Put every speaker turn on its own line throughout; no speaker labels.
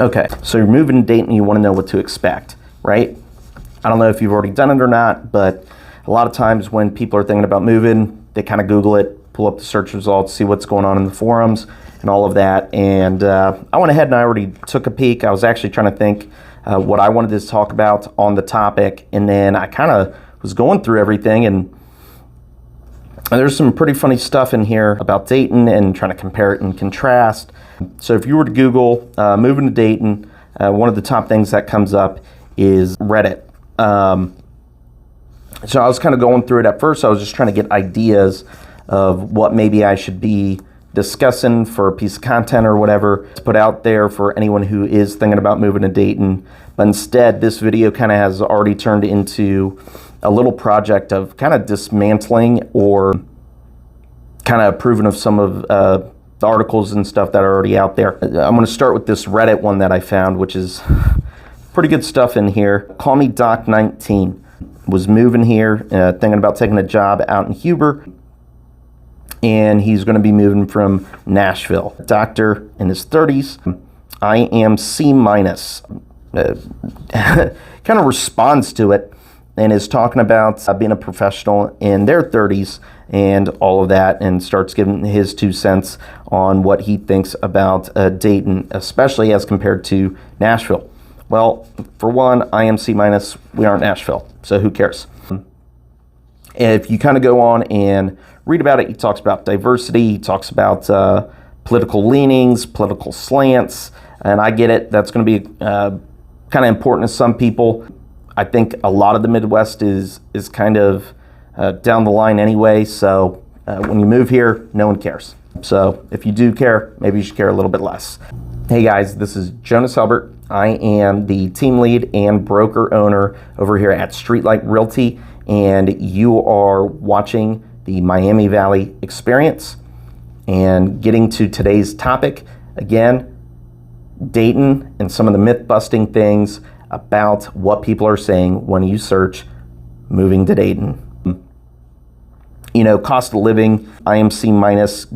Okay, so you're moving to Dayton, you want to know what to expect, right? I don't know if you've already done it or not, but a lot of times when people are thinking about moving, they kind of Google it, pull up the search results, see what's going on in the forums and all of that. And I went ahead and I already took a peek. I was actually trying to think what I wanted to talk about on the topic, and then I kind of was going through everything, and there's some pretty funny stuff in here about Dayton and trying to compare it and contrast. So if you were to Google moving to Dayton, one of the top things that comes up is Reddit. So I was kind of going through it at first. I was just trying to get ideas of what maybe I should be discussing for a piece of content or whatever to put out there for anyone who is thinking about moving to Dayton. But instead, this video kind of has already turned into a little project of kind of dismantling or kind of approving of some of the articles and stuff that are already out there. I'm going to start with this Reddit one that I found, which is pretty good stuff in here. Call me Doc 19. Was moving here, thinking about taking a job out in Huber, and he's going to be moving from Nashville. Doctor in his 30s. I am C-. Kind of responds to it and is talking about being a professional in their 30s and all of that, and starts giving his 2 cents on what he thinks about Dayton, especially as compared to Nashville. Well, for one, I am C-. We aren't Nashville, so who cares? If you kind of go on and read about it, he talks about diversity, he talks about political leanings, political slants, and I get it. That's going to be kind of important to some people. I think a lot of the Midwest is kind of down the line anyway, so when you move here, no one cares. So if you do care, maybe you should care a little bit less. Hey guys, this is Jonas Helbert. I am the team lead and broker owner over here at Streetlight Realty, and you are watching the Miami Valley Experience. And getting to today's topic, again, Dayton and some of the myth-busting things about what people are saying when you search moving to Dayton. You know, cost of living, I am C-,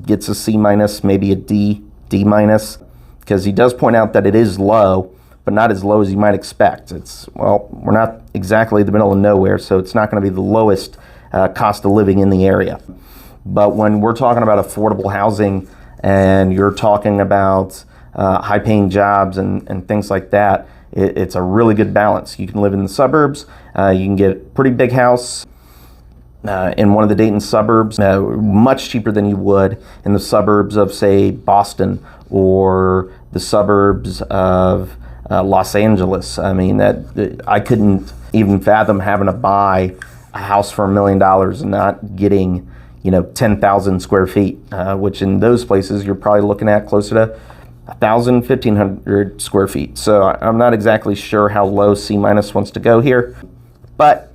gets a C-, maybe a D-, because he does point out that it is low, but not as low as you might expect. It's, well, we're not exactly the middle of nowhere, so it's not going to be the lowest cost of living in the area. But when we're talking about affordable housing and you're talking about high-paying jobs and things like that, it's a really good balance. You can live in the suburbs, you can get a pretty big house in one of the Dayton suburbs, much cheaper than you would in the suburbs of, say, Boston or the suburbs of Los Angeles. I mean, I couldn't even fathom having to buy a house for $1 million and not getting, 10,000 square feet, which in those places you're probably looking at closer to 1,000, 1,500 square feet. So I'm not exactly sure how low C- wants to go here, but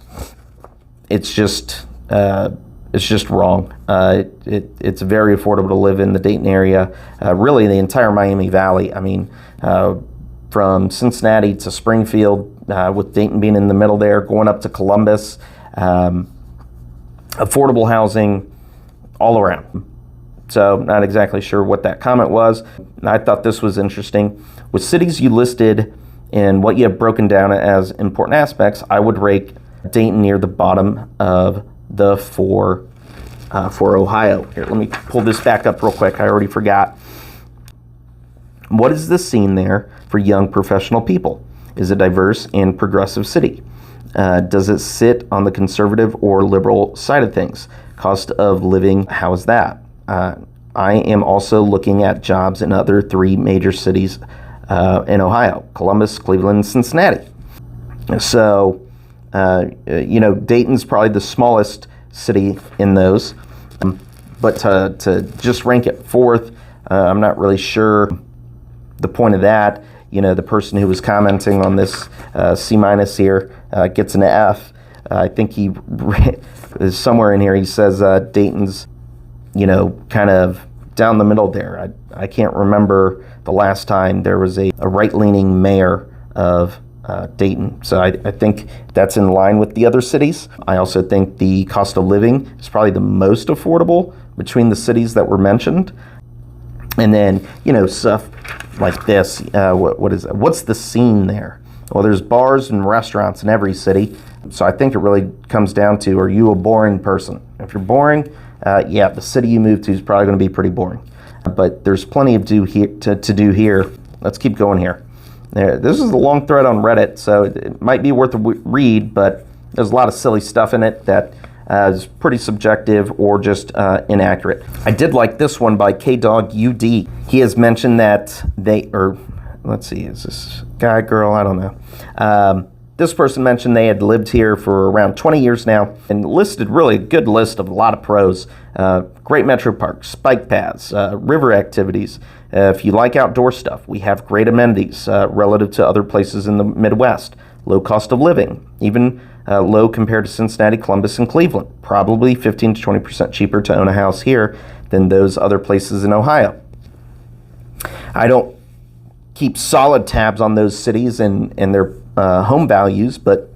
it's just wrong. It's very affordable to live in the Dayton area, really the entire Miami Valley. I mean, from Cincinnati to Springfield, with Dayton being in the middle there, going up to Columbus, affordable housing all around. So not exactly sure what that comment was. I thought this was interesting. With cities you listed and what you have broken down as important aspects, I would rate Dayton near the bottom of the four for Ohio. Here, let me pull this back up real quick. I already forgot. What is the scene there for young professional people? Is it diverse and progressive city? Does it sit on the conservative or liberal side of things? Cost of living, how is that? I am also looking at jobs in other 3 major cities in Ohio: Columbus, Cleveland, and Cincinnati. So, Dayton's probably the smallest city in those, but to just rank it 4th, I'm not really sure the point of that. The person who was commenting on this C- here gets an F. I think he is somewhere in here. He says Dayton's, kind of down the middle there. I can't remember the last time there was a right-leaning mayor of Dayton. So I think that's in line with the other cities. I also think the cost of living is probably the most affordable between the cities that were mentioned. And then, stuff like this. What is that? What's the scene there? Well, there's bars and restaurants in every city. So I think it really comes down to, are you a boring person? If you're boring, yeah, the city you move to is probably going to be pretty boring. But there's plenty to do here. Let's keep going here. This is a long thread on Reddit, so it might be worth a read, but there's a lot of silly stuff in it that is pretty subjective or just inaccurate. I did like this one by KDogUD. He has mentioned that let's see, is this guy, girl? I don't know. This person mentioned they had lived here for around 20 years now and listed really a good list of a lot of pros. Great metro parks, bike paths, river activities. If you like outdoor stuff, we have great amenities relative to other places in the Midwest. Low cost of living, even low compared to Cincinnati, Columbus, and Cleveland. Probably 15 to 20% cheaper to own a house here than those other places in Ohio. I don't keep solid tabs on those cities and their home values, but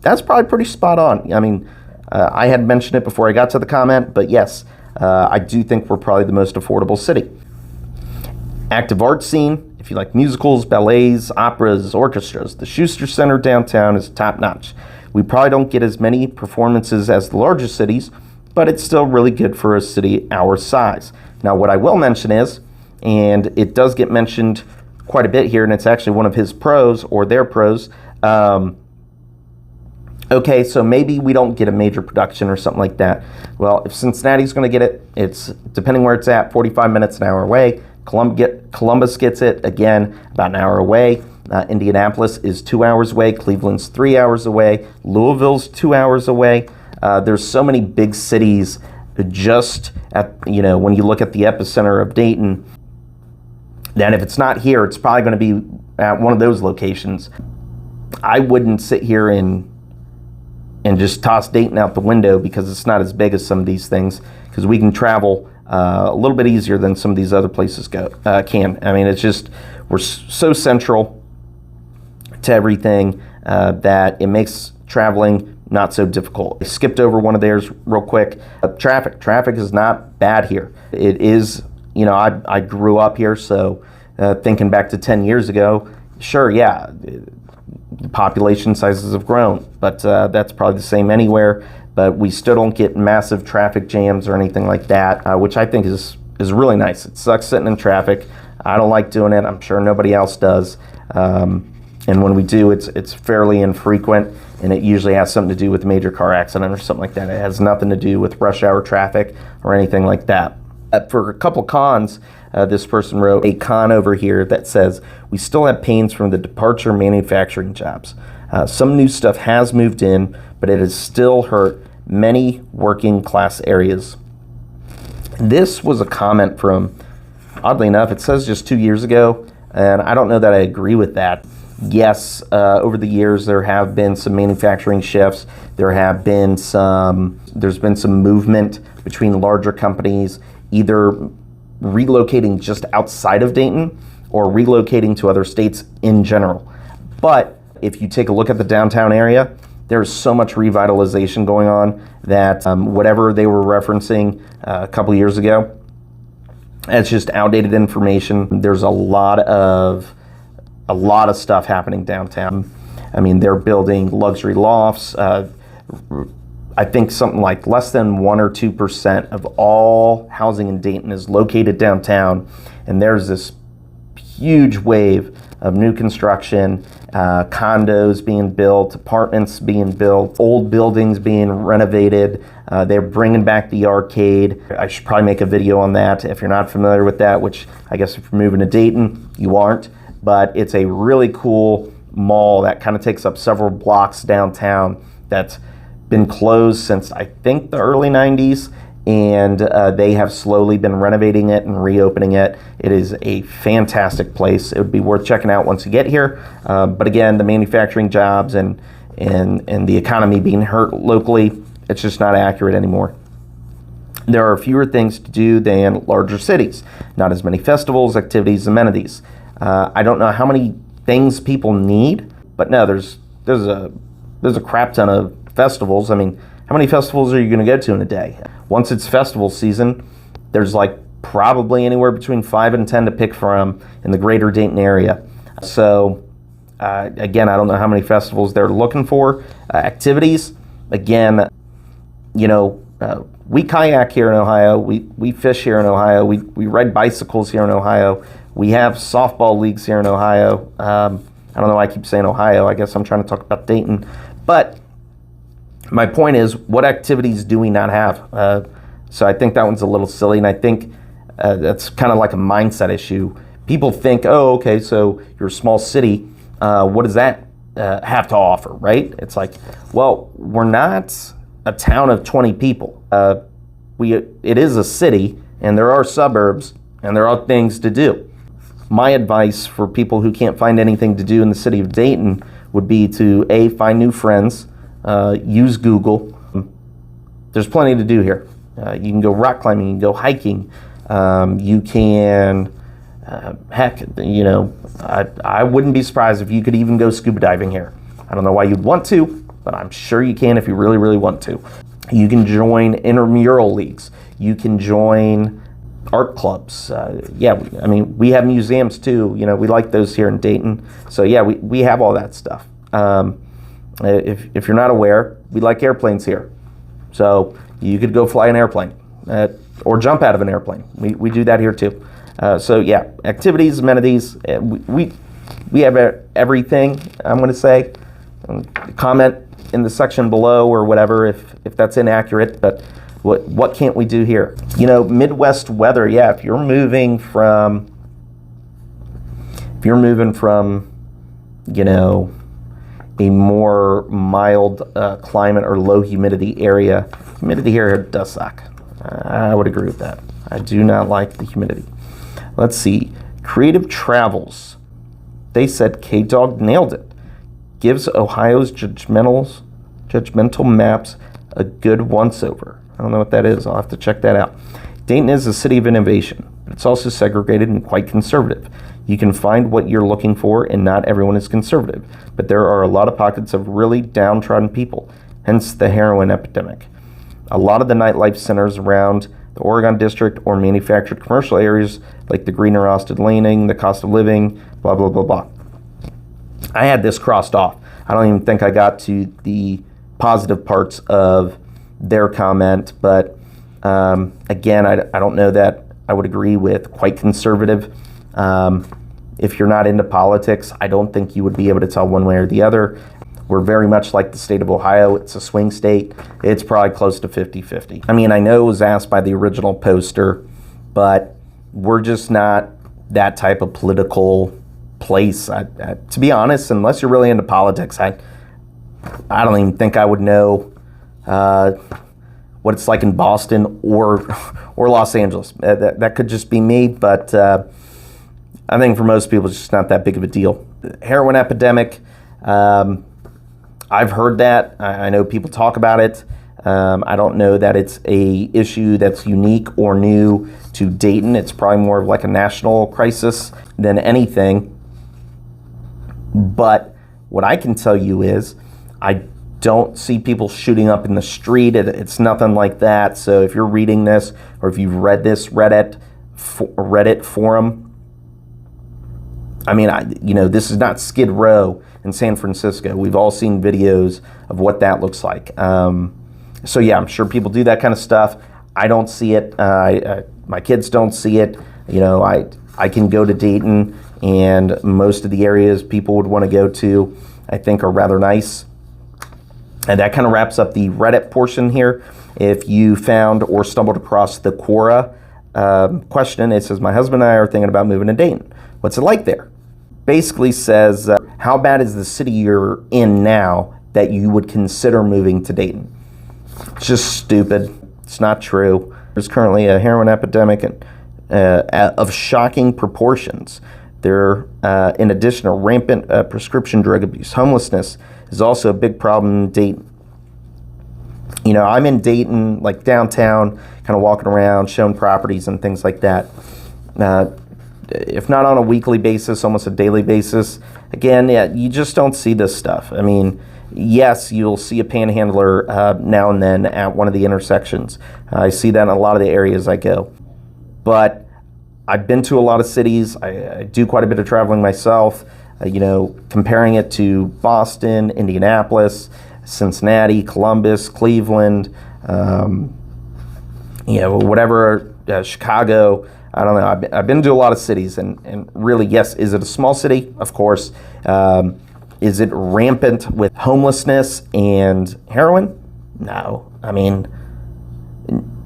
that's probably pretty spot on. I mean, I had mentioned it before I got to the comment, but yes, I do think we're probably the most affordable city. Active art scene, if you like musicals, ballets, operas, orchestras, the Schuster Center downtown is top notch. We probably don't get as many performances as the largest cities, but it's still really good for a city our size. Now, what I will mention is, and it does get mentioned quite a bit here, and it's actually one of his pros or their pros. Okay, so maybe we don't get a major production or something like that. Well, if Cincinnati's going to get it, it's, depending where it's at, 45 minutes, an hour away. Columbus gets it, again, about an hour away. Indianapolis is 2 hours away. Cleveland's 3 hours away. Louisville's 2 hours away. There's so many big cities just at, when you look at the epicenter of Dayton, then if it's not here, it's probably going to be at one of those locations. I wouldn't sit here and just toss Dayton out the window because it's not as big as some of these things, because we can travel a little bit easier than some of these other places can. I mean, it's just, we're so central to everything that it makes traveling not so difficult. I skipped over one of theirs real quick. Traffic is not bad here. It is, I grew up here, so thinking back to 10 years ago, sure, yeah, the population sizes have grown, but that's probably the same anywhere. But we still don't get massive traffic jams or anything like that, which I think is really nice. It sucks sitting in traffic. I don't like doing it. I'm sure nobody else does. And when we do, it's fairly infrequent, and it usually has something to do with a major car accident or something like that. It has nothing to do with rush hour traffic or anything like that. For a couple cons, this person wrote a con over here that says, we still have pains from the departure manufacturing jobs. Some new stuff has moved in, but it has still hurt many working class areas. This was a comment from, oddly enough, it says just 2 years ago, and I don't know that I agree with that. Yes, over the years there have been some manufacturing shifts. There's been some movement between larger companies, either relocating just outside of Dayton or relocating to other states in general. But if you take a look at the downtown area, there's so much revitalization going on that whatever they were referencing a couple years ago, it's just outdated information. There's a lot of stuff happening downtown. I mean, they're building luxury lofts. I think something like less than 1 or 2% of all housing in Dayton is located downtown, and there's this huge wave of new construction, condos being built, apartments being built, old buildings being renovated. They're bringing back the arcade. I should probably make a video on that if you're not familiar with that, which I guess if you're moving to Dayton, you aren't. But it's a really cool mall that kind of takes up several blocks downtown that's been closed since I think the early 90s, and they have slowly been renovating it and reopening it. It is a fantastic place. It would be worth checking out once you get here. But again, the manufacturing jobs and the economy being hurt locally, it's just not accurate anymore. There are fewer things to do than larger cities. Not as many festivals, activities, amenities. I don't know how many things people need, but no, there's a crap ton of festivals. I mean, how many festivals are you going to go to in a day? Once it's festival season, there's like probably anywhere between 5 and 10 to pick from in the greater Dayton area. So again, I don't know how many festivals they're looking for. Activities, again, we kayak here in Ohio. We fish here in Ohio. We ride bicycles here in Ohio. We have softball leagues here in Ohio. I don't know why I keep saying Ohio. I guess I'm trying to talk about Dayton. But my point is, what activities do we not have? So I think that one's a little silly, and I think that's kind of like a mindset issue. People think, oh, okay, so you're a small city. What does that have to offer, right? It's like, well, we're not a town of 20 people. It is a city, and there are suburbs, and there are things to do. My advice for people who can't find anything to do in the city of Dayton would be to, A, find new friends, use Google. There's plenty to do here. You can go rock climbing, you can go hiking, you can, I wouldn't be surprised if you could even go scuba diving here. I don't know why you'd want to, but I'm sure you can if you really, really want to. You can join intramural leagues. You can join art clubs. We have museums too. We like those here in Dayton. So yeah, we have all that stuff. If you're not aware, we like airplanes here. So you could go fly an airplane or jump out of an airplane. We do that here too. So yeah, activities, amenities, we have everything, I'm going to say. Comment in the section below or whatever if that's inaccurate, but what can't we do here? Midwest weather, yeah, if you're moving from a more mild climate or low humidity area, humidity here does suck. I would agree with that. I do not like the humidity. Let's see. Creative Travels. They said K-Dog nailed it. Gives Ohio's judgmental maps a good once-over. I don't know what that is. I'll have to check that out. Dayton is a city of innovation, but it's also segregated and quite conservative. You can find what you're looking for, and not everyone is conservative, but there are a lot of pockets of really downtrodden people, hence the heroin epidemic. A lot of the nightlife centers around the Oregon District or manufactured commercial areas like the Greener Austin Laning, the cost of living, blah, blah, blah, blah. I had this crossed off. I don't even think I got to the positive parts of their comment, but again, I don't know that I would agree with quite conservative. If you're not into politics, I don't think you would be able to tell one way or the other. We're very much like the state of Ohio. It's a swing state. It's probably close to 50-50. I mean, I know it was asked by the original poster, but we're just not that type of political place. To be honest, unless you're really into politics, I don't even think I would know what it's like in Boston or Los Angeles. That could just be me, but I think for most people, it's just not that big of a deal. Heroin epidemic, I've heard that. I know people talk about it. I don't know that it's a issue that's unique or new to Dayton. It's probably more of like a national crisis than anything. But what I can tell you is I don't see people shooting up in the street. It's nothing like that. So if you're reading this, or if you've read this Reddit forum, I mean, this is not Skid Row in San Francisco. We've all seen videos of what that looks like. So yeah, I'm sure people do that kind of stuff. I don't see it. My kids don't see it. I can go to Dayton, and most of the areas people would want to go to, I think, are rather nice. And that kind of wraps up the Reddit portion here. If you found or stumbled across the Quora question, it says, my husband and I are thinking about moving to Dayton. What's it like there? Basically says, how bad is the city you're in now that you would consider moving to Dayton? It's just stupid. It's not true. There's currently a heroin epidemic of shocking proportions. There, in addition to rampant prescription drug abuse, homelessness is also a big problem in Dayton. I'm in Dayton, like downtown, kind of walking around, showing properties and things like that. If not on a weekly basis, almost a daily basis. Again, yeah, you just don't see this stuff. I mean, yes, you'll see a panhandler now and then at one of the intersections. I see that in a lot of the areas I go. but I've been to a lot of cities. I do quite a bit of traveling myself, comparing it to Boston, Indianapolis, Cincinnati, Columbus, Cleveland, whatever, Chicago. I don't know. I've been to a lot of cities, and really, yes, is it a small city? Of course. Is it rampant with homelessness and heroin? No. I mean,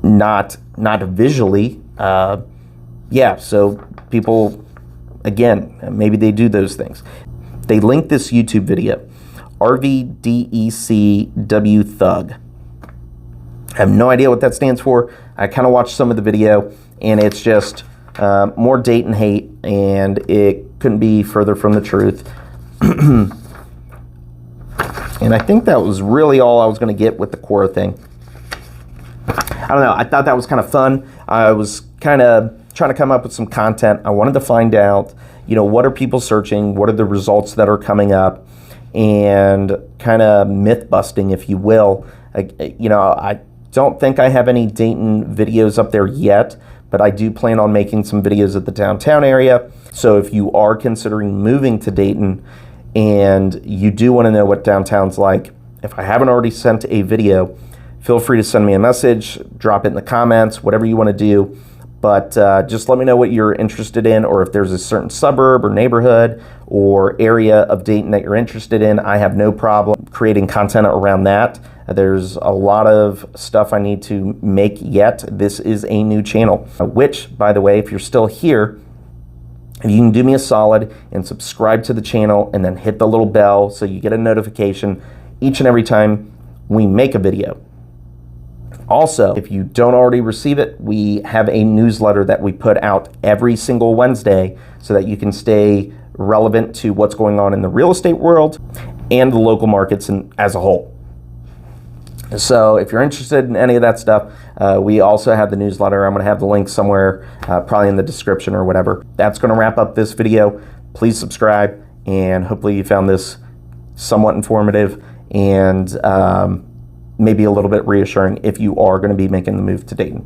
not visually. So people, again, maybe they do those things. They linked this YouTube video, RVDECW Thug. I have no idea what that stands for. I kind of watched some of the video, and it's just more Dayton hate, and it couldn't be further from the truth. And I think that was really all I was going to get with the Quora thing. I don't know. I thought that was kind of fun. I was kind of trying to come up with some content. I wanted to find out, what are people searching? What are the results that are coming up? And kind of myth busting, if you will. I don't think I have any Dayton videos up there yet, but I do plan on making some videos at the downtown area. So if you are considering moving to Dayton and you do want to know what downtown's like, if I haven't already sent a video, feel free to send me a message, drop it in the comments, whatever you want to do. But just let me know what you're interested in, or if there's a certain suburb or neighborhood or area of Dayton that you're interested in. I have no problem creating content around that. There's a lot of stuff I need to make yet. This is a new channel, which, by the way, if you're still here, if you can do me a solid and subscribe to the channel and then hit the little bell so you get a notification each and every time we make a video. Also, if you don't already receive it, we have a newsletter that we put out every single Wednesday so that you can stay relevant to what's going on in the real estate world and the local markets as a whole. So if you're interested in any of that stuff, we also have the newsletter. I'm going to have the link somewhere, probably in the description or whatever. That's going to wrap up this video. Please subscribe, and hopefully you found this somewhat informative and maybe a little bit reassuring if you are going to be making the move to Dayton.